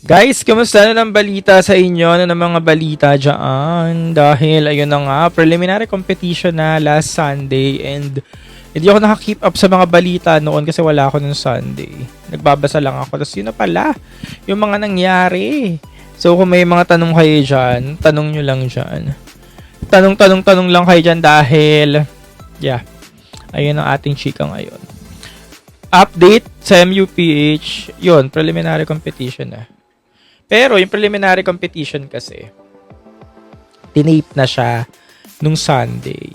Guys, kamusta na ng balita sa inyo? Ano ng mga balita dyan? Dahil ayun na nga, preliminary competition na last Sunday and hindi ako naka-keep up sa mga balita noon kasi wala ako nung Sunday. Nagbabasa lang ako. Tapos yun na pala, yung mga nangyari. So kung may mga tanong kayo dyan, tanong nyo lang dyan. Tanong lang kayo dyan dahil, yeah, ayun ang ating chika ngayon. Update sa MUPH, yun, preliminary competition na. Pero yung preliminary competition kasi, tinape na siya nung Sunday.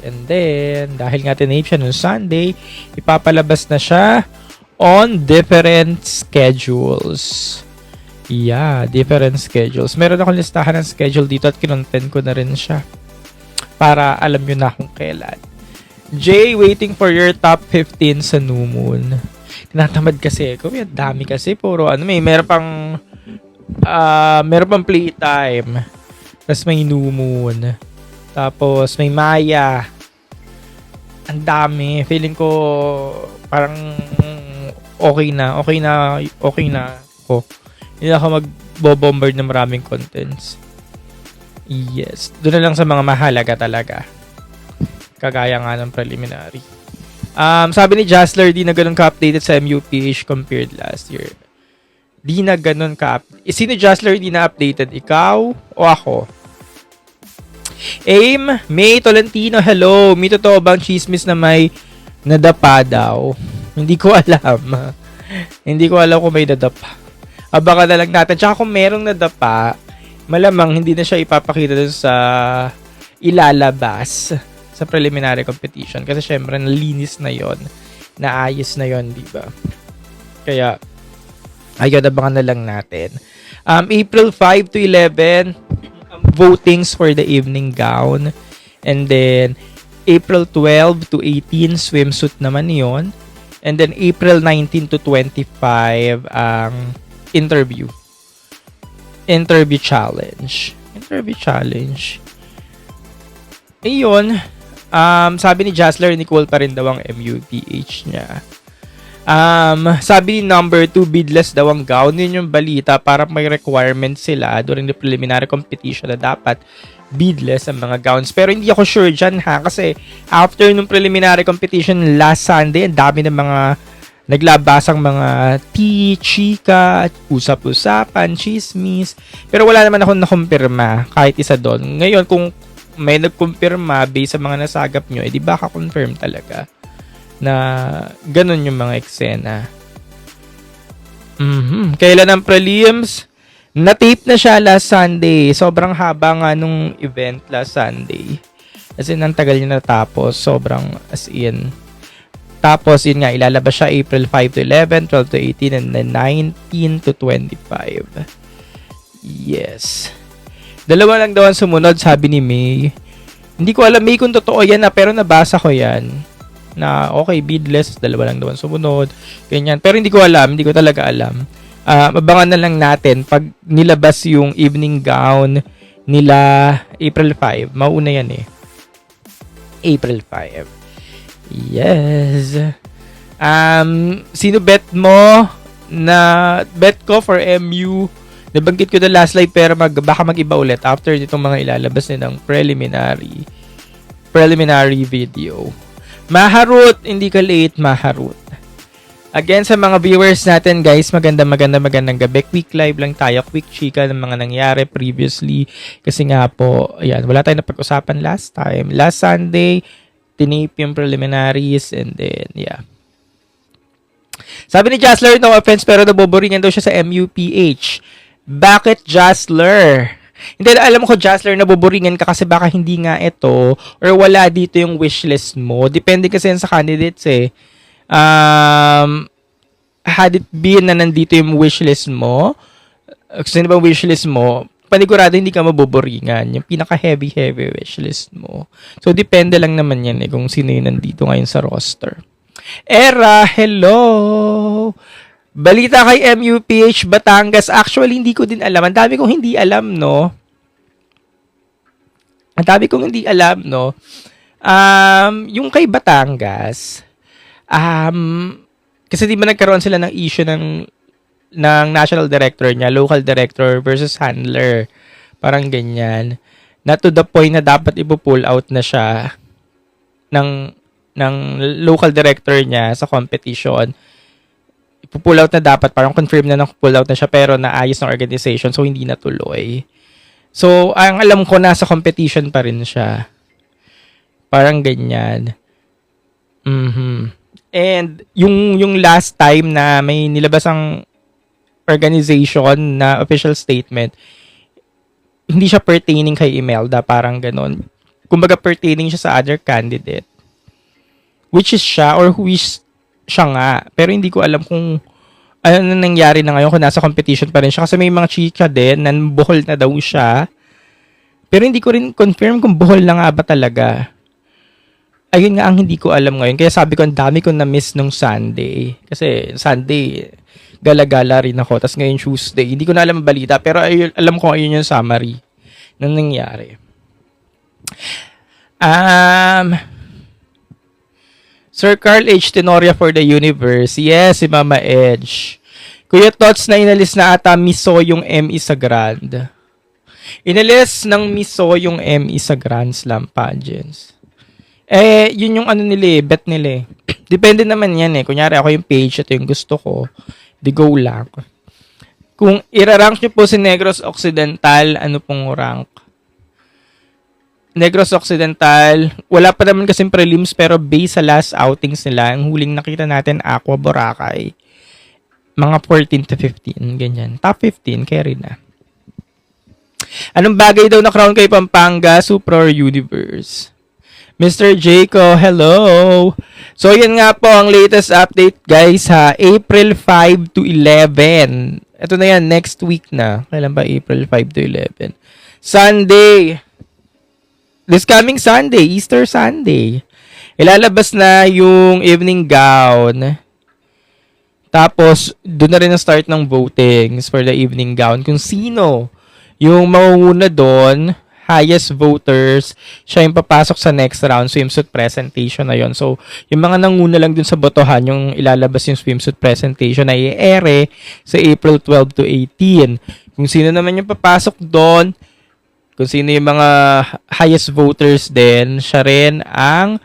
And then, dahil nga tinape siya nung Sunday, ipapalabas na siya on different schedules. Yeah, different schedules. Meron akong listahan ng schedule dito at kinontent ko na rin siya. Para alam nyo na kung kailan. Jay, waiting for your top 15 sa New Moon. Tinatamad kasi ako. May dami kasi. Puro meron pang playtime. Tapos may New Moon. Tapos may Maya. Ang dami. Feeling ko parang okay na ako. Hindi ako mag-bombard ng maraming contents. Yes. Doon na lang sa mga mahalaga talaga. Kagaya nga ng preliminary. Sabi ni Jazzler, di na ganun ka-updated sa MUPH compared last year. Di na ganun ka-updated. Sino Jazzler di na updated? Ikaw o ako? Aim, May Tolentino, hello. May totoo bang chismis na may nadapa daw? Hindi ko alam. Hindi ko alam kung may nadapa. Abangan na lang natin. Tsaka kung merong nadapa, malamang hindi na siya ipapakita dun sa ilalabas sa preliminary competition kasi syempre nalinis na yon, naayos na yon, di ba? Kaya ayun, abangan na lang natin. April 5 to 11 votings for the evening gown, and then April 12 to 18 swimsuit naman yon, and then April 19 to 25 ang interview challenge. Ayun. Sabi ni Jazzler, Nicole pa rin daw ang MUPH niya. Sabi ni number 2, beadless daw ang gown. Yun yung balita, para may requirement sila during the preliminary competition na dapat beadless ang mga gowns. Pero hindi ako sure dyan ha, kasi after nung preliminary competition last Sunday, ang dami ng mga naglabasang mga tea, chika, usap-usapan, chismis. Pero wala naman akong nakumpirma kahit isa doon. Ngayon, kung may nagkumpirma based sa mga nasagap nyo, di ba ka-confirm talaga na ganun yung mga eksena. Kailan ang prelims? Na-tape na siya last Sunday. Sobrang haba nga nung event last Sunday. As in, ang tagal niya natapos. Sobrang as in. Tapos, yun nga, ilalabas siya April 5 to 11, 12 to 18, and then 19 to 25. Yes. Dalawa lang daw ang sumunod, sabi ni May. Hindi ko alam, May, kung totoo yan na, pero nabasa ko yan. Na, okay, beadless, dalawa lang daw ang sumunod. Ganyan. Pero hindi ko talaga alam. Abangan na lang natin pag nilabas yung evening gown nila April 5. Mauna yan eh. April 5. Yes. Sino bet mo na bet ko for MU? Nabanggit ko na last live pero baka mag-iba ulit after nitong mga ilalabas nilang preliminary video. Maharut, hindi ka late, Maharut. Again, sa mga viewers natin, guys, magandang gabi. Quick live lang tayo, quick chika ng mga nangyari previously. Kasi nga po, ayan, wala tayong napag-usapan last time. Last Sunday, tinape yung preliminaries and then, yeah. Sabi ni Jazzler, no offense, pero naboboringan daw siya sa MUPH. Bakit Jazzler? Hindi, alam ko Jazzler, naboboringan ka kasi baka hindi nga ito or wala dito yung wishlist mo. Depende kasi yan sa candidates eh. Had it been na nandito yung wishlist mo, sino ba wishlist mo, panigurado hindi ka maboboringan. Yung pinaka-heavy wishlist mo. So, depende lang naman yan eh kung sino yung nandito ngayon sa roster. Era, hello! Balita kay MUPH Batangas. Actually, hindi ko din alam. Ang dami kong hindi alam, no? Yung kay Batangas, kasi di ba nagkaroon sila ng issue ng national director niya, local director versus handler. Parang ganyan. Na to the point na dapat ipo-pull out na siya ng local director niya sa competition. Ipo-pull out na dapat, parang confirm na pull out na siya, pero naayos ng organization, so hindi natuloy. So, ang alam ko, nasa competition pa rin siya. Parang ganyan. And yung last time na may nilabas ang organization na official statement, hindi siya pertaining kay Imelda, parang ganon. Kumbaga pertaining siya sa other candidate. Which is siya, or who is siya nga. Pero hindi ko alam kung ano na nangyari na ngayon, kung nasa competition pa rin siya. Kasi may mga chika din, na buhol na daw siya. Pero hindi ko rin confirm kung buhol na nga ba talaga. Ayun nga ang hindi ko alam ngayon. Kaya sabi ko, ang dami ko na-miss nung Sunday. Kasi Sunday, gala-gala rin ako. Tapos ngayon Tuesday, hindi ko na alam ang balita. Pero alam ko ayun yung summary ng nangyari. Sir Carl H. Tenoria for the universe. Yes, si Mama Edge. Kuya Tots, na inalis na ata Miso yung ME sa Grand. Inalis ng Miso yung ME sa Grand Slam pageants. Yun yung ano nila bet nila Depende naman yan Kunyari ako yung page, ito yung gusto ko. Di go lang. Kung irarank nyo po si Negros Occidental, ano pong rank? Negros Occidental, wala pa naman kasing prelims, pero based sa last outings nila, ang huling nakita natin, Aqua Boracay. Mga 14 to 15, ganyan. Top 15, carry na. Anong bagay daw na crown kay Pampanga, Supra or Universe? Mr. Jaco, hello! So, yan nga po ang latest update, guys, ha. April 5 to 11. Ito na yan, next week na. Kailan ba April 5 to 11? Sunday! This coming Sunday, Easter Sunday. Ilalabas na yung evening gown. Tapos, doon na rin ang start ng votings for the evening gown. Kung sino yung mauuna doon, highest voters, siya yung papasok sa next round, swimsuit presentation na yon. So, yung mga nanguna lang dun sa botohan, yung ilalabas yung swimsuit presentation na i-ere sa April 12 to 18. Kung sino naman yung papasok doon, kung sino yung mga highest voters din, siya rin ang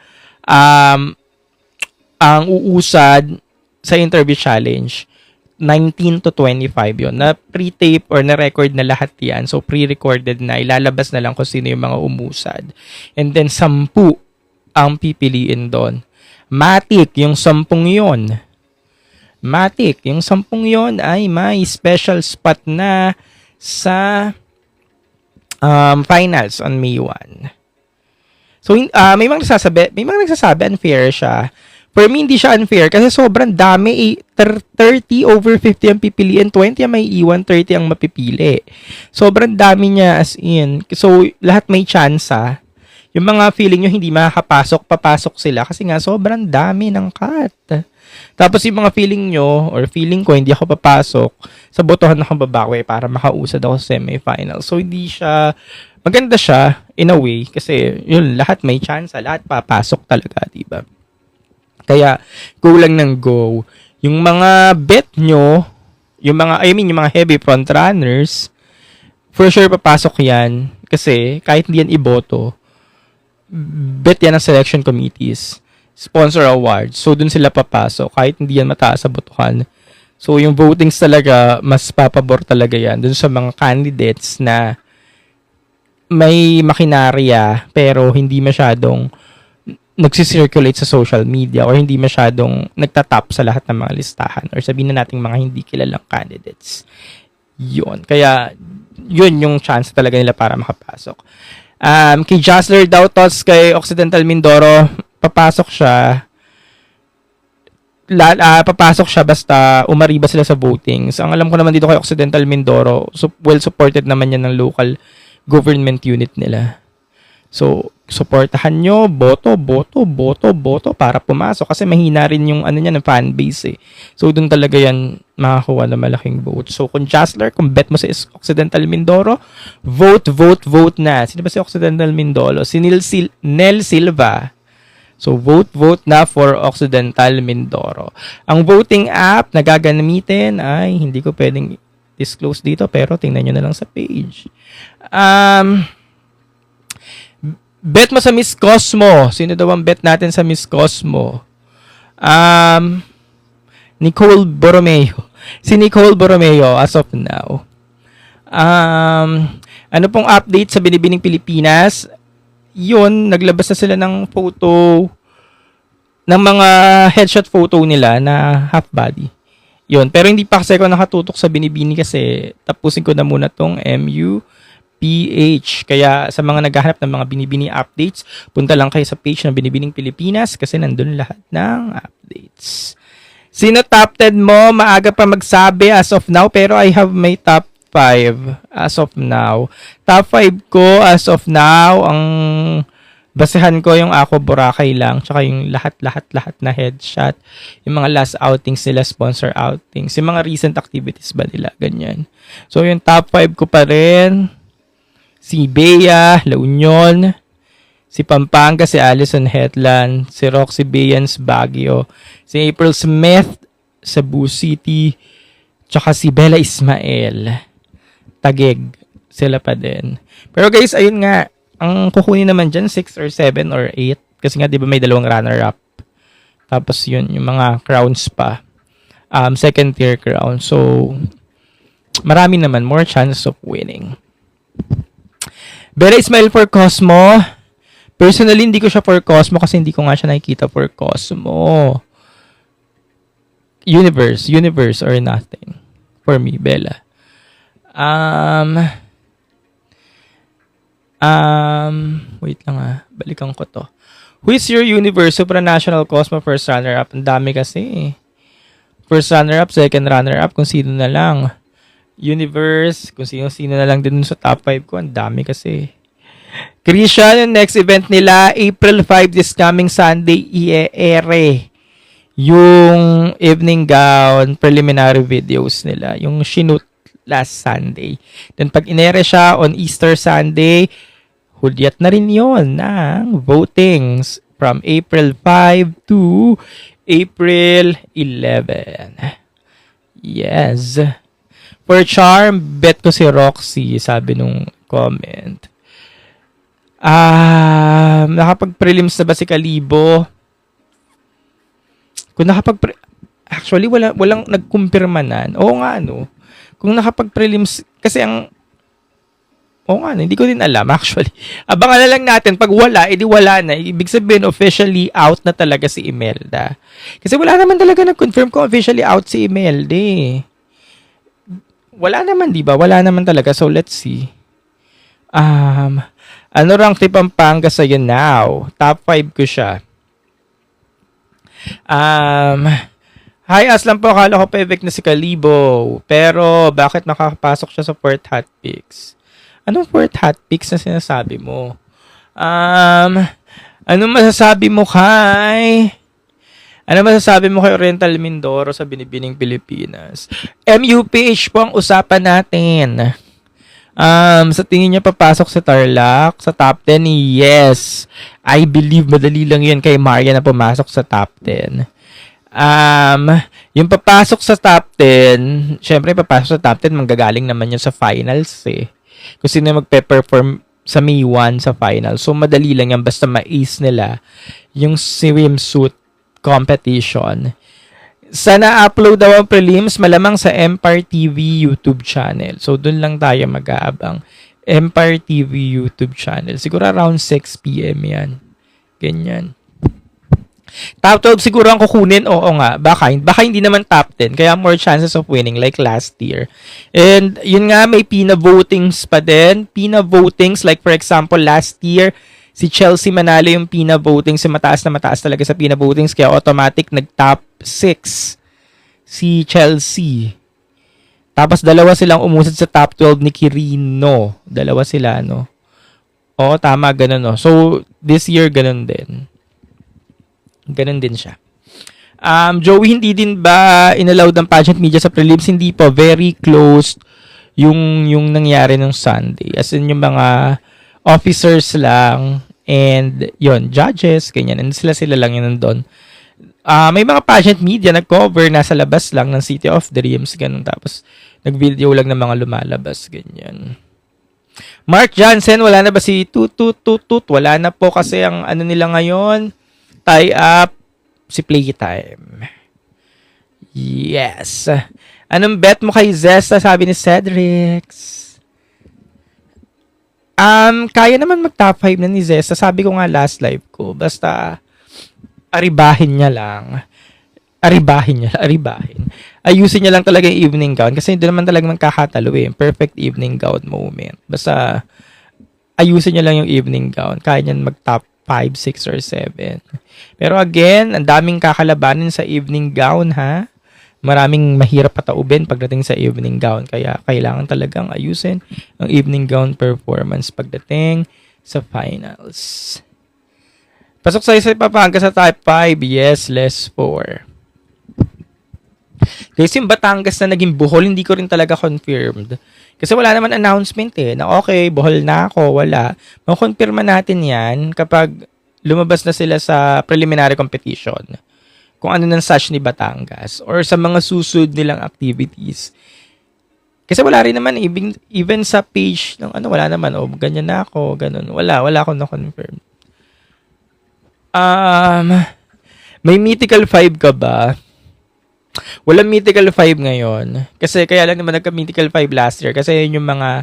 uusad sa interview challenge. 19 to 25 yon na pre-tape or na-record na lahat yan. So, pre-recorded na. Ilalabas na lang kung sino yung mga umusad. And then, 10 ang pipiliin doon. Matik, yung 10 yon. Matik, yung 10 yon ay may special spot na sa finals on May 1. So, may mga nagsasabi unfair siya. For me, hindi siya unfair kasi sobrang dami. 30 over 50 ang pipiliin, 20 ang may iwan, 30 ang mapipili. Sobrang dami niya as in. So, lahat may chance Yung mga feeling nyo hindi makakapasok, papasok sila kasi nga sobrang dami ng cut. Tapos yung mga feeling nyo or feeling ko hindi ako papasok, sa botohan na babawi para makausad ako sa semifinal. So, hindi siya, maganda siya in a way kasi yun, lahat may chance, lahat papasok talaga, diba? Kaya, go lang ng go. Yung mga bet nyo, yung mga heavy front runners, for sure papasok yan. Kasi, kahit hindi yan iboto, bet yan ng selection committees. Sponsor awards. So, dun sila papasok. Kahit hindi yan mataas sa botohan. So, yung votings talaga, mas papabor talaga yan. Dun sa mga candidates na may makinarya, pero hindi masyadong nagsisirculate sa social media or hindi masyadong nagtatap sa lahat ng mga listahan or sabihin na natin mga hindi kilalang candidates. Yun. Kaya, yun yung chance talaga nila para makapasok. Kay Josler daw, thoughts kay Occidental Mindoro, papasok siya. Papasok siya basta umariba sila sa votings. Ang alam ko naman dito kay Occidental Mindoro, well supported naman yan ng local government unit nila. So, supportahan nyo, boto para pumasok. Kasi mahina rin yung niya, ng fan base So, dun talaga yan makakuha na malaking vote. So, kung Josler, kung bet mo sa Occidental Mindoro, vote na. Sino ba si Occidental Mindoro? Si Nel Silva. So, vote na for Occidental Mindoro. Ang voting app na gagamitin ay hindi ko pwedeng disclose dito pero tingnan nyo na lang sa page. Bet mo sa Miss Cosmo. Sino daw ang bet natin sa Miss Cosmo? Nicole Borromeo. Si Nicole Borromeo as of now. Ano pong update sa Binibining Pilipinas? Yun, naglabas na sila ng photo ng mga headshot photo nila na half body. Yun, pero hindi pa kasi ako nakatutok sa Binibini kasi tapusin ko na muna tong MUPH. Kaya sa mga naghahanap ng mga Binibini updates, punta lang kayo sa page ng Binibining Pilipinas kasi nandun lahat ng updates. Sino top 10 mo? Maaga pa magsabi as of now pero I have my top 5 as of now. Top 5 ko as of now, ang basehan ko yung Ako Boracay lang, tsaka yung lahat na headshot, yung mga last outings nila, sponsor outings, yung mga recent activities ba nila, ganyan. So yung top 5 ko pa rin, si Bea, La Union, si Pampanga, si Allison Hetland, si Roxy Bayans, Baguio, si April Smith, Cebu City, tsaka si Bella Ismael, Taguig, sila pa din. Pero guys, ayun nga, ang kukunin naman dyan, 6 or 7 or 8. Kasi nga, di ba may dalawang runner-up. Tapos yun, yung mga crowns pa. Second tier crown. So, marami naman, more chance of winning. Bella Ismael for Cosmo. Personally, hindi ko siya for Cosmo kasi hindi ko nga siya nakikita for Cosmo. Universe or nothing. For me, Bella. Wait lang balikan ko to. Who is your universe supranational Cosmo first runner-up? Ang dami kasi. First runner-up, second runner-up, kung sino na lang. Universe, kung sino na lang din sa top 5 ko. Ang dami kasi. Christian, yung next event nila, April 5, this coming Sunday, i-ere yung evening gown preliminary videos nila. Yung shoot last Sunday. Then pag inere siya on Easter Sunday, hudyat na rin yun ng votings from April 5 to April 11. Yes. For charm, bet ko si Roxy, sabi nung comment. Nakapag-prelims na ba si Kalibo? Kung actually, walang nagkumpirma na. Oo nga, no? Kung nakapag-prelims, kasi hindi ko din alam actually. Abangan na lang natin, pag wala, edi wala na. Ibig sabihin, officially out na talaga si Imelda. Kasi wala naman talaga nag-confirm kung officially out si Imelda eh. Wala naman, di ba? Wala naman talaga. So, let's see. Ano rank ni Pampanga sa'yo now? Top 5 ko siya. Hi, Aslan po. Akala ko pa-evict na si Kalibo. Pero, bakit nakakapasok siya sa Fort Hotpix? Anong Fort Hotpix na sinasabi mo? Anong masasabi mo kay Oriental Mindoro sa Binibining Pilipinas? MUPH po ang usapan natin. Sa tingin niya papasok sa Tarlac sa top 10? Yes. I believe madali lang yun kay Maria na pumasok sa top 10. Yung papasok sa top 10, syempre papasok sa top 10, manggagaling naman yun sa finals eh. Kung sino magpe-perform sa May 1 sa finals. So, madali lang yan basta ma-ace nila yung swimsuit competition. Sana upload daw ang prelims, malamang sa Empire TV YouTube channel. So, dun lang tayo mag-aabang. Empire TV YouTube channel. Siguro around 6 p.m. yan. Ganyan. Top 12 siguro ang kukunin. Oo nga. Baka hindi naman top 10. Kaya more chances of winning like last year. And yun nga, may PINA votings pa din. PINA votings, like for example, last year, si Chelsea manalo yung PINA votings. Mataas na mataas talaga sa PINA votings. Kaya automatic nag-top 6 si Chelsea. Tapos dalawa silang umusad sa top 12 ni Quirino. Dalawa sila, no? Oo, tama, ganun, no? So, this year, ganun din. Ganun din siya. Joey, hindi din ba inallowed ng pageant media sa prelims? Hindi po. Very close yung nangyari ng Sunday. As in, yung mga officers lang And yon judges, ganyan. And sila lang yun nandun. May mga pageant media nag-cover, nasa labas lang ng City of Dreams, ganun. Tapos, nag-video lang ng mga lumalabas, ganyan. Mark Johnson, wala na ba si Tut? Wala na po kasi ang ano nila ngayon, tie up si Playtime. Yes. Anong bet mo kay Zesta? Sabi ni Cedric. Kaya naman mag-top 5 na ni Zesta. Sabi ko nga last live ko. Basta, aribahin niya lang. Aribahin. Ayusin niya lang talaga yung evening gown. Kasi hindi naman talaga magkakatalo eh. Perfect evening gown moment. Basta, ayusin niya lang yung evening gown. Kaya niyan mag-top 5, 6, or 7. Pero again, ang daming kakalabanin sa evening gown ha. Maraming mahirap pataubin pagdating sa evening gown. Kaya kailangan talagang ayusin ang evening gown performance pagdating sa finals. Pasok sa isa Pampanga sa type 5. Yes, less 4. Kasi yung Batangas na naging Bohol, hindi ko rin talaga confirmed. Kasi wala naman announcement eh. Na okay, Bohol na ako, wala. Makonfirma natin yan kapag lumabas na sila sa preliminary competition. Kung ano ng sash ni Batangas or sa mga susunod nilang activities. Kasi wala rin naman, even sa page ng ano, wala naman, ganyan na ako, ganun. Wala akong na-confirm. May Mythical 5 ka ba? Walang Mythical 5 ngayon. Kasi kaya lang naman nagka-Mythical 5 last year. Kasi yun yung mga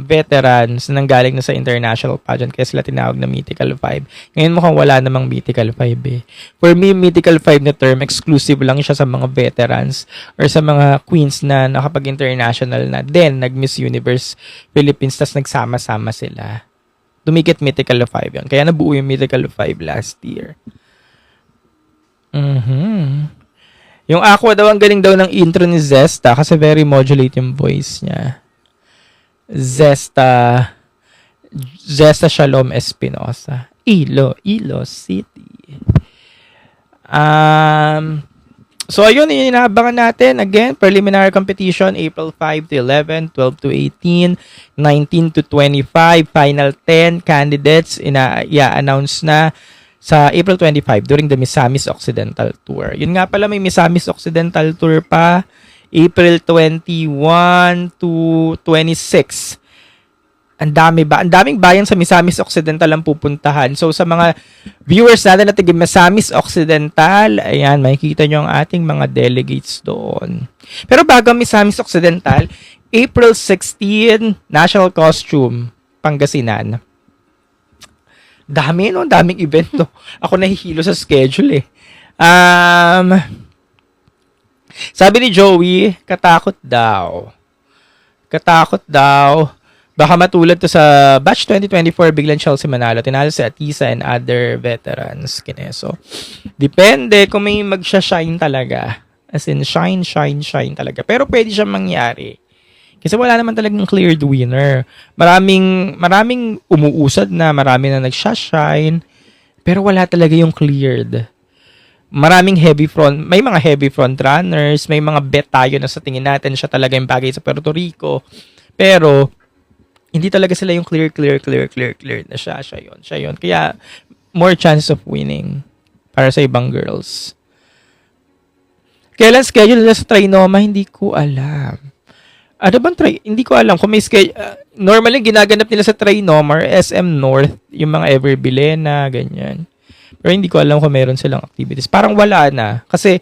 veterans na nanggaling na sa international pageant kaya sila tinawag na Mythical 5. Ngayon mukhang wala namang Mythical 5 eh. For me, Mythical 5 na term, exclusive lang siya sa mga veterans or sa mga queens na nakapag-international na. Then, nag-Miss Universe Philippines, tas nagsama-sama sila. Dumikit Mythical 5 yun. Kaya nabuo yung Mythical 5 last year. Yung Aqua daw, ang galing daw ng intro ni Zesta kasi very modulate yung voice niya. Zesta Shalom Espinosa. Iloilo City. So, ayun, yung inaabangan natin. Again, preliminary competition, April 5 to 11, 12 to 18, 19 to 25, final 10 candidates i-announce na sa April 25 during the Misamis Occidental Tour. Yun nga pala, may Misamis Occidental Tour pa, April 21 to 26. Ang daming bayan sa Misamis Occidental ang pupuntahan. So sa mga viewers natin na taga Misamis Occidental, ayan, makikita nyo ang ating mga delegates doon. Pero bago Misamis Occidental, April 16, National Costume, Pangasinan. Daming event to. Ako nahihilo sa schedule eh. Sabi ni Joey, katakot daw. Baka matulad to sa batch 2024, biglang Chelsea Manalo. Tinalo si Atisa and other veterans. Kineso. Depende kung may magsha-shine talaga. As in, shine talaga. Pero pwede siyang mangyari. Kasi wala naman talagang cleared winner. Maraming umuusad na, marami na nagsha-shine, pero wala talaga yung cleared. May mga heavy front runners, may mga bet tayo na sa tingin natin siya talaga yung bagay sa Puerto Rico. Pero, hindi talaga sila yung clear na siya yun. Kaya, more chance of winning para sa ibang girls. Kailan schedule nila sa Trinoma? Hindi ko alam. Ano bang hindi ko alam kung may schedule. Normally, ginaganap nila sa Trinoma or SM North, yung mga Everbilena, ganyan. Pero hindi ko alam kung meron silang activities. Parang wala na. Kasi,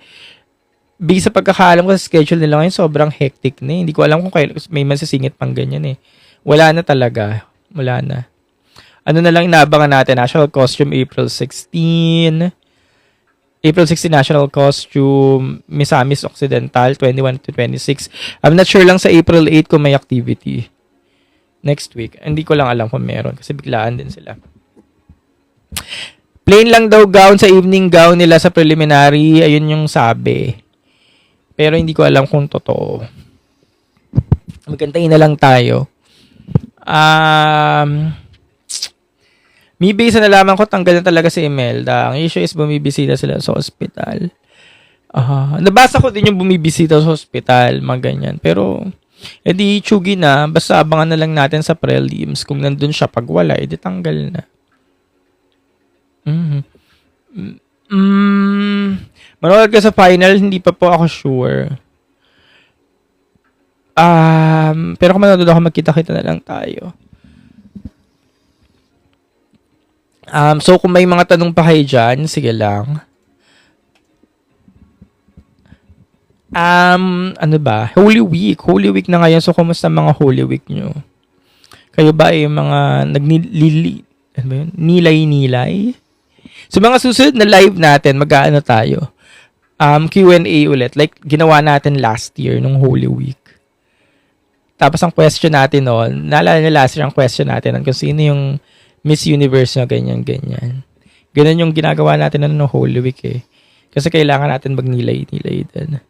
bigay sa pagkakaalam ko sa schedule nila ngayon, sobrang hectic na. Hindi ko alam kung may masisingit pang ganyan eh. Wala na talaga. Wala na. Ano na lang inaabangan natin? National Costume, April 16. April 16 National Costume, Misamis Occidental, 21 to 26. I'm not sure lang sa April 8 kung may activity. Next week. Hindi ko lang alam kung meron kasi biglaan din sila. Plain lang daw gown sa evening gown nila sa preliminary. Ayun yung sabi. Pero hindi ko alam kung totoo. Magkantayin na lang tayo. May base na nalaman ko, tanggal na talaga si Imelda. Ang issue is bumibisita sila sa hospital. Nabasa ko din yung bumibisita sa hospital, mga ganyan. Pero, E di Chugi na, basta abangan na lang natin sa prelims. Kung nandun siya, pag wala, edi tanggal na. Mhm. Manood ka sa final, hindi pa po ako sure. Pero kung manood ako, magkita-kita na lang tayo. So kung may mga tanong pa kayo dyan, sige lang. Ano ba? Holy Week. Holy Week na ngayon. So, kumusta mga Holy Week nyo? Kayo ba ay mga ano ba yun? Nilay-nilay? So, mga susunod na live natin, mag-aano tayo? Q&A ulit. Like, ginawa natin last year, nung Holy Week. Tapos, ang question natin noon, naalala nyo last year ang question natin kung sino yung Miss Universe na ganyan-ganyan. Ganun yung ginagawa natin nung Holy Week eh. Kasi kailangan natin magnilay-nilay din.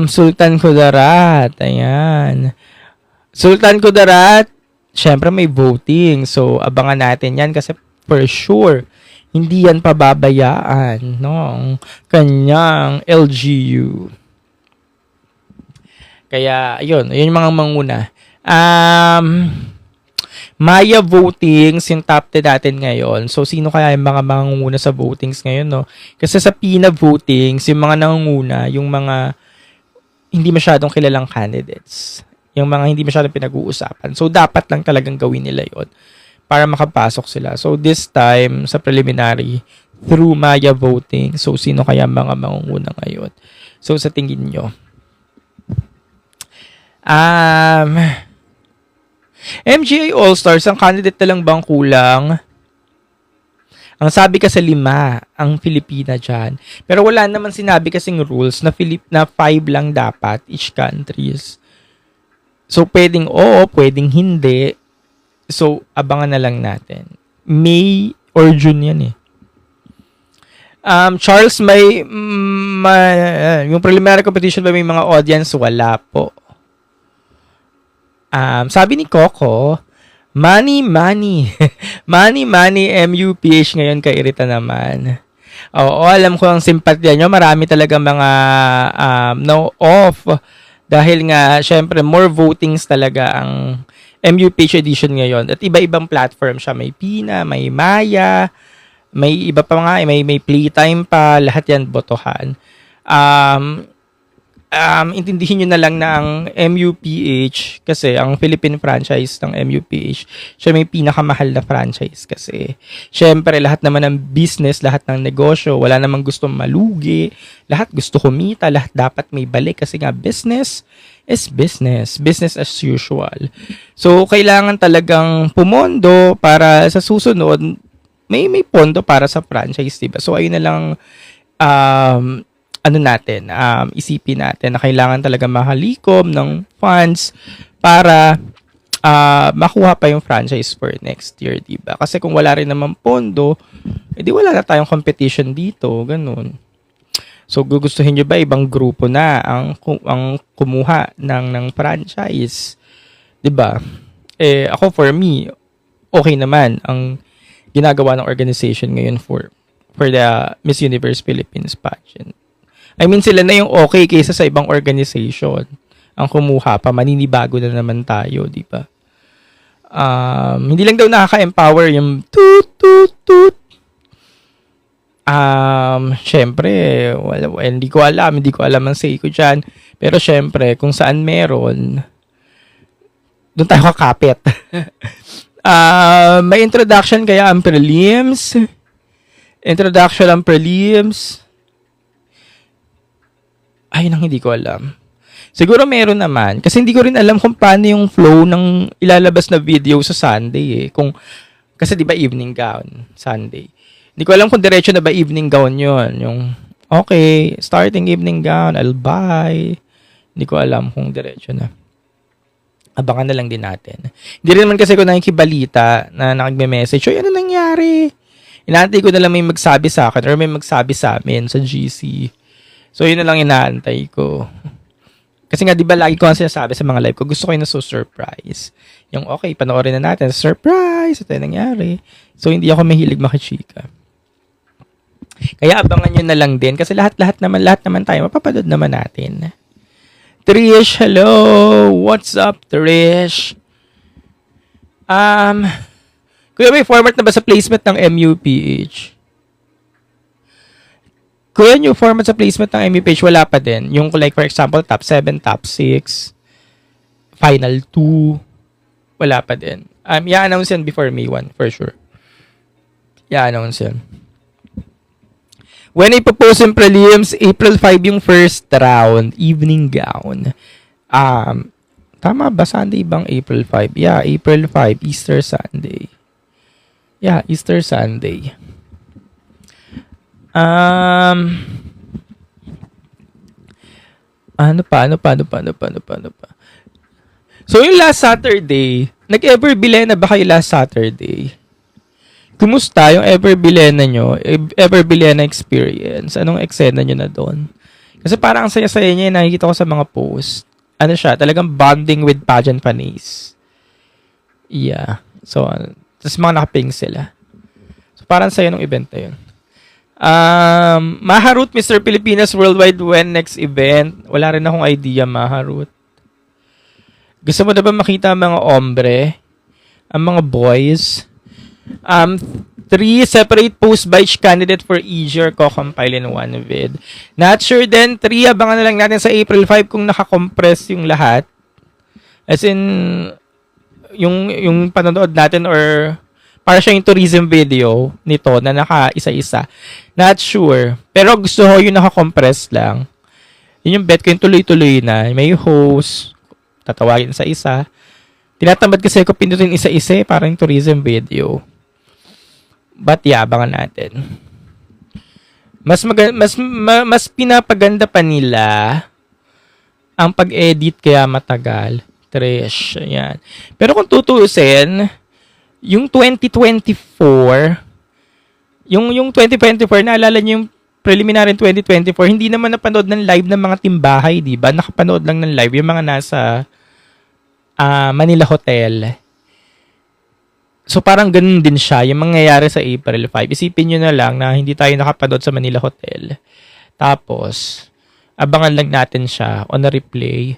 Sultan Kudarat. Ayan. Sultan Kudarat, syempre may voting. So, abangan natin yan kasi for sure, hindi yan pababayaan ng kanyang LGU. Kaya, yun yung mga manguna. Maya votings, yung top 10 natin ngayon. So, sino kaya yung mga mangunguna sa votings ngayon, no? Kasi sa PINA votings, yung mga nangunguna, yung mga hindi masyadong kilalang candidates. Yung mga hindi masyadong pinag-uusapan. So, dapat lang talagang gawin nila yon para makapasok sila. So, this time, sa preliminary, through Maya voting, so, sino kaya mga mangunguna ngayon? So, sa tingin nyo? MGA All-Stars, ang candidate na lang bang kulang? Ang sabi kasi 5 ang Filipina dyan. Pero wala naman sinabi kasing rules na 5 lang dapat each countries. So, pwedeng oo, pwedeng hindi. So, abangan na lang natin. May or June yan eh. Charles, yung preliminary competition ba may mga audience? Wala po. Sabi ni Coco, money, MUPH ngayon kairita naman. Oo, alam ko ang simpatya nyo. Marami talaga mga no off. Dahil nga, syempre, more votings talaga ang MUPH edition ngayon. At iba-ibang platform siya. May Pina, may Maya, may iba pa nga, may playtime pa. Lahat yan botohan. Intindihin nyo na lang na ang MUPH kasi ang Philippine franchise ng MUPH siya may pinakamahal na franchise kasi syempre lahat naman ng business, lahat ng negosyo, wala namang gustong malugi, lahat gusto kumita, lahat dapat may balik kasi nga business is business as usual. So kailangan talagang pumondo para sa susunod may pondo para sa franchise, diba? So ayun na lang isipin natin na kailangan talaga mahalikom ng funds para makuha pa yung franchise for next year, diba? Kasi kung wala rin naman pondo, edi wala na tayong competition dito, ganun. So, gugustuhin nyo ba ibang grupo na ang kumuha ng franchise? Diba? Ako for me, okay naman ang ginagawa ng organization ngayon for the Miss Universe Philippines pageant. I mean, sila na yung okay kaysa sa ibang organization. Ang kumuha pa, maninibago na naman tayo, di ba? Hindi lang daw nakaka-empower yung toot. Syempre, hindi ko alam ang say ko dyan. Pero syempre, kung saan meron, doon tayo kakapit. May introduction kaya ang prelims. Ay, nang hindi ko alam. Siguro meron naman. Kasi hindi ko rin alam kung paano yung flow ng ilalabas na video sa Sunday eh. Kasi di ba evening gown, Sunday. Hindi ko alam kung diretso na ba evening gown yun. Yung, okay, starting evening gown, I'll buy. Hindi ko alam kung diretso na. Abangan na lang din natin. Hindi rin naman kasi ko nakikibalita na nakagme-message. So, ano nangyari? Inaantay ko na lang may magsabi sa akin or may magsabi sa amin sa GC. So, yun na lang inaantay ko. Kasi nga, di ba, lagi ko ang sinasabi sa mga live ko, gusto ko yun na surprise. Yung, okay, panoorin na natin, surprise, ito yung nangyari. So, hindi ako mahilig makichika. Kaya abangan nyo na lang din, kasi lahat naman tayo, mapapanood naman natin. Trish, hello! What's up, Trish? Kuya, may format na ba sa placement ng MUPH? Kuya, yung format sa placement ng MUPH, wala pa din. Yung like, for example, top 7, top 6, final 2, wala pa din. I-announce yan before May 1, for sure. I-announce yan. When ipopost yung prelims, April 5 yung first round, evening gown. Tama ba? Sunday bang April 5? Yeah, April 5, Easter Sunday. Yeah, Easter Sunday. Ano pa? So, yung last Saturday, nag-ever bilena ba kayo last Saturday? Kumusta yung ever bilena nyo? Ever bilena experience? Anong eksena nyo na doon? Kasi parang ang saya-saya niya, nakikita ko sa mga post. Ano siya? Talagang bonding with pageant fanies. Yeah. So, tapos mga nakaping sila. So, parang saya nung event na yun. Maharut, Mr. Pilipinas Worldwide when next event? Wala rin akong idea, Maharut. Gusto mo na ba makita ang mga ombre? Ang mga boys? 3 separate posts by each candidate for easier co-compile in one vid. Not sure then, 3, abangan na lang natin sa April 5 kung nakakompress yung lahat. As in, yung panonood natin or para siya yung tourism video nito na naka-isa-isa. Not sure. Pero gusto ko yung nakakompress lang. Yun yung bet ko yung tuloy-tuloy na. May host, tatawagin sa isa. Tinatamad kasi ako pindutin isa-isa parang yung tourism video. But yeah, abangan natin. Mas pinapaganda pa nila ang pag-edit kaya matagal. Trish, ayan. Pero kung tutuusin, yung 2024, yung 2024, naalala niyo yung preliminary 2024, hindi naman napanood ng live ng mga timbahay, di ba? Nakapanood lang ng live yung mga nasa Manila Hotel. So parang ganun din siya, yung mangyayari sa April 5. Isipin nyo na lang na hindi tayo nakapanood sa Manila Hotel. Tapos, abangan lang natin siya on a replay.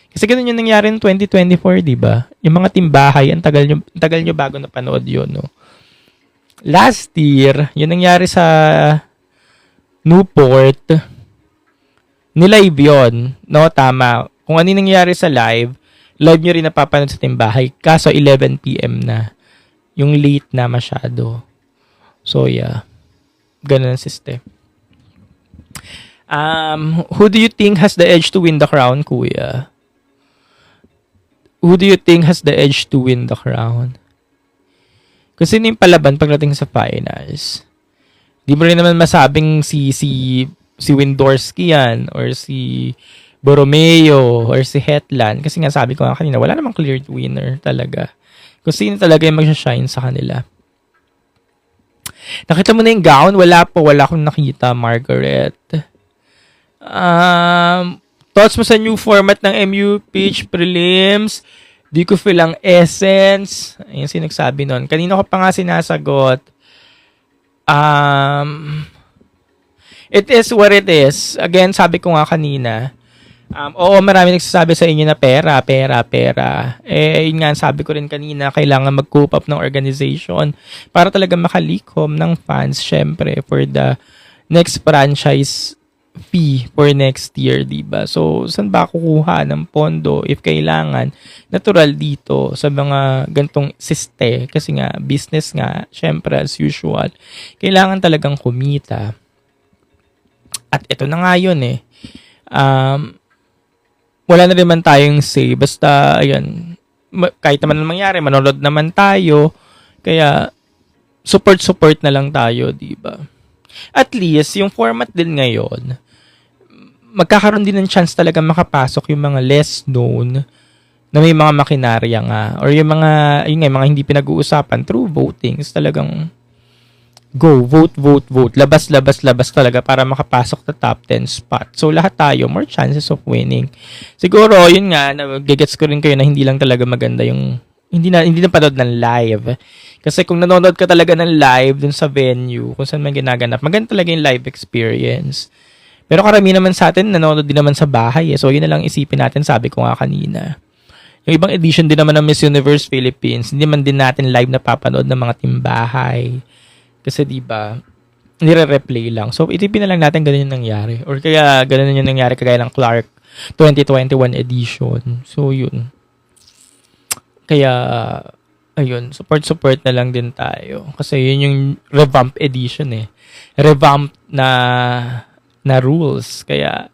Kasi ganun yung nangyari in 2024, di ba? Yung mga timbahay, ang tagal nyo bago napanood yun, no? Last year, yun nangyari sa Newport, nilive yun, no? Tama. Kung ano yung nangyari sa live nyo rin napapanood sa timbahay. Kaso 11 PM na. Yung late na masyado. So, yeah. Ganun ang system. Who do you think has the edge to win the crown, kuya? Who do you think has the edge to win the crown? Kasi sino yung palaban pagdating sa finals? Di mo rin naman masabing si Windorski yan or si Borromeo or si Hetland. Kasi nga sabi ko nga kanina, wala namang clear winner talaga. Kung sino talaga yung magsashine sa kanila. Nakita mo na yung gown? Wala akong nakita, Margaret. Thoughts mo sa new format ng MUPH prelims? Di ko feel ang essence. Ayun sinagsabi nun. Kanina ko pa nga sinasagot. It is what it is. Again, sabi ko nga kanina, oo, marami nagsasabi sa inyo na pera. Yun nga, sabi ko rin kanina, kailangan mag-coop up ng organization para talaga makalikom ng fans, syempre, for the next franchise fee for next year, diba? So, saan ba kukuha ng pondo if kailangan? Natural dito sa mga gantong siste, kasi nga, business nga, syempre, as usual, kailangan talagang kumita. At ito na nga yun wala na rin man tayong say. Basta, ayan, kahit naman mangyari, manonood naman tayo. Kaya, support na lang tayo, diba? At least, yung format din ngayon, magkakaroon din ng chance talaga makapasok yung mga less known na may mga makinarya nga. Or yung mga hindi pinag-uusapan through votings, talagang go, vote. Labas talaga para makapasok sa top 10 spot. So, lahat tayo, more chances of winning. Siguro, yun nga, nagigets ko rin kayo na hindi lang talaga maganda yung, hindi na panood ng live. Kasi kung nanonood ka talaga ng live dun sa venue, kung saan man ginaganap, maganda talaga yung live experience. Pero karamihan naman sa atin, nanonood din naman sa bahay. So, yun na lang isipin natin, sabi ko nga kanina. Yung ibang edition din naman ng Miss Universe Philippines, hindi man din natin live na papanood ng mga timbahay. Kasi diba, nire-replay lang. So, itipin na lang natin ganun yung nangyari. Or kaya ganun yung nangyari kagaya ng Clark 2021 edition. So, yun. Kaya, ayun, support na lang din tayo. Kasi yun yung revamp edition eh. Revamp na rules. Kaya,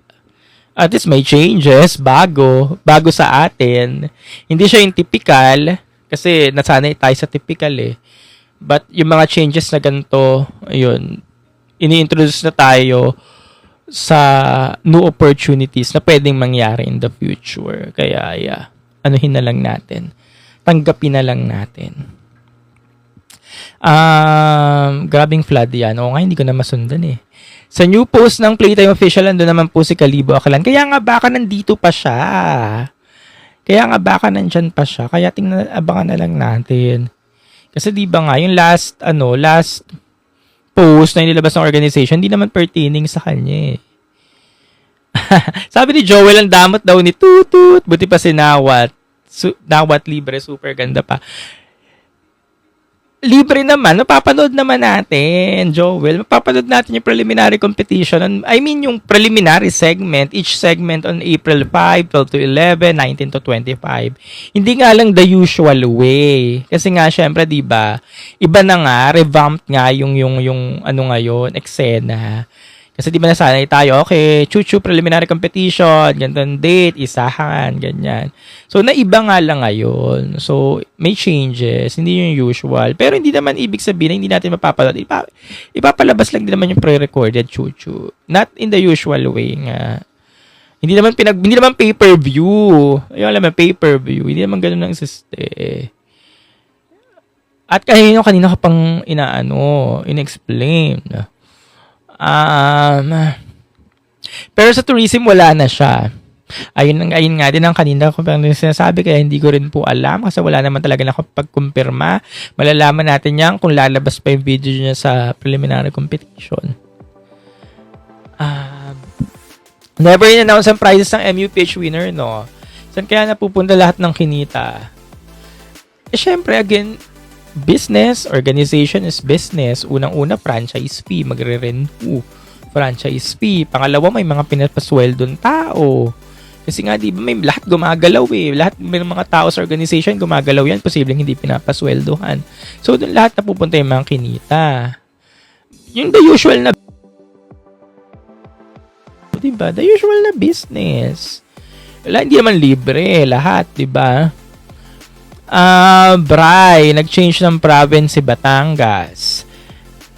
at least may changes, bago sa atin. Hindi siya yung typical, kasi nasanay tayo sa typical eh. But yung mga changes na ganito, ayun, ini-introduce na tayo sa new opportunities na pwedeng mangyari in the future. Kaya, yeah, anuhin na lang natin. Tanggapin na lang natin. Grabing flood yan. Oo nga, hindi ko na masundan eh. Sa new post ng Playtime Official, ando naman po si Kalibo Akalan. Kaya nga baka nandito pa siya. Kaya nga baka nandyan pa siya. Kaya abangan na lang natin. Kasi di ba nga, yung last post na inilabas ng organization, hindi naman pertaining sa kanya eh. Sabi ni Joel, ang damot daw ni Tutut. Buti pa si Nawat. Nawat libre, super ganda pa. Libre naman, mapapanood naman natin, Joel. Mapapanood natin yung preliminary competition. Yung preliminary segment, each segment on April 5, 12 to 11, 19 to 25. Hindi nga lang the usual way. Kasi nga, syempre, di ba, iba na nga, revamped nga yung ano ngayon, eksena. Kasi di ba nasanay tayo, okay, chuchu preliminary competition, ganitong date, isahan, ganyan. So, naiba nga lang ngayon. So, may changes, hindi yung usual. Pero hindi naman ibig sabihin na hindi natin mapapalad. Ipapalabas lang din naman yung pre-recorded chuchu. Not in the usual way nga. Hindi naman pay-per-view. Ayun, alam mo, pay-per-view. Hindi naman ganun ang existe. At kanina ka pang in-explain. Pero sa tourism, wala na siya. Ayun nga din ang kanina ko pang sinasabi, kaya hindi ko rin po alam kasi wala naman talaga nakapagkumpirma. Malalaman natin yan kung lalabas pa yung video niya sa preliminary competition. Never in-announce ang prizes ng MUPH winner, no? Saan kaya napupunta lahat ng kinita? Syempre, again, business, organization is business. Unang-una, franchise fee. Magre-renew. Franchise fee. Pangalawa, may mga pinapasweldong tao. Kasi nga, di ba, may lahat gumagalaw eh. May mga tao sa organization, gumagalaw yan. Posibleng hindi pinapasweldohan. So, doon lahat napupunta yung mga kinita. Yung the usual na diba? The usual na business. Wala, hindi naman libre. Lahat, diba? Bray, nag-change ng province si Batangas.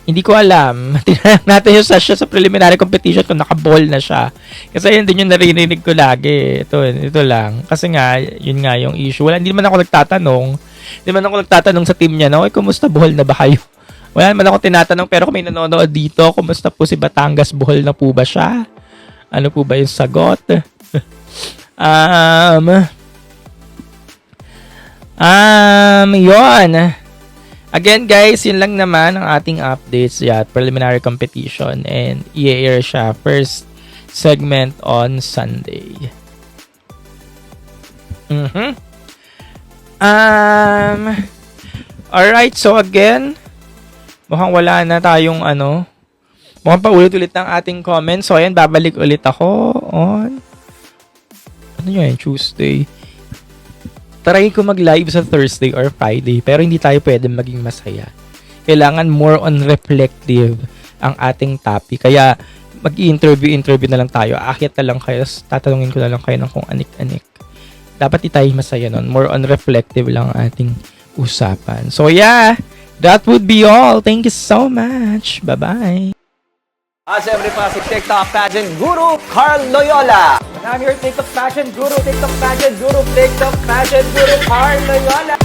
Hindi ko alam. Tingnan natin yung sasya sa preliminary competition kung naka-ball na siya. Kasi yun din yung naririnig ko lagi. Ito lang. Kasi nga, yun nga yung issue. Hindi naman ako nagtatanong sa team niya, no? Kumusta, buhol na ba kayo? Wala naman ako tinatanong, pero kung may nanonood dito, kumusta po si Batangas, buhol na po ba siya? Ano po ba yung sagot? Yun. Again guys, yun lang naman ang ating updates at preliminary competition, and i-air siya first segment on Sunday. Alright, so again, mukhang wala na tayong mukhang paulit-ulit ng ating comments. So ayan, babalik ulit ako on Tuesday. Try ko mag-live sa Thursday or Friday, pero hindi tayo pwede maging masaya. Kailangan more on reflective ang ating topic. Kaya mag-i-interview na lang tayo. Aakyat na lang kayo, tatanungin ko na lang kayo ng kung anik-anik. Dapat tayo masaya nun. More on reflective lang ang ating usapan. So yeah, that would be all. Thank you so much. Bye-bye. Siyempre pa si TikTok pageant guru Carl Loyola. And I'm your TikTok pageant guru, TikTok pageant guru Carl Loyola.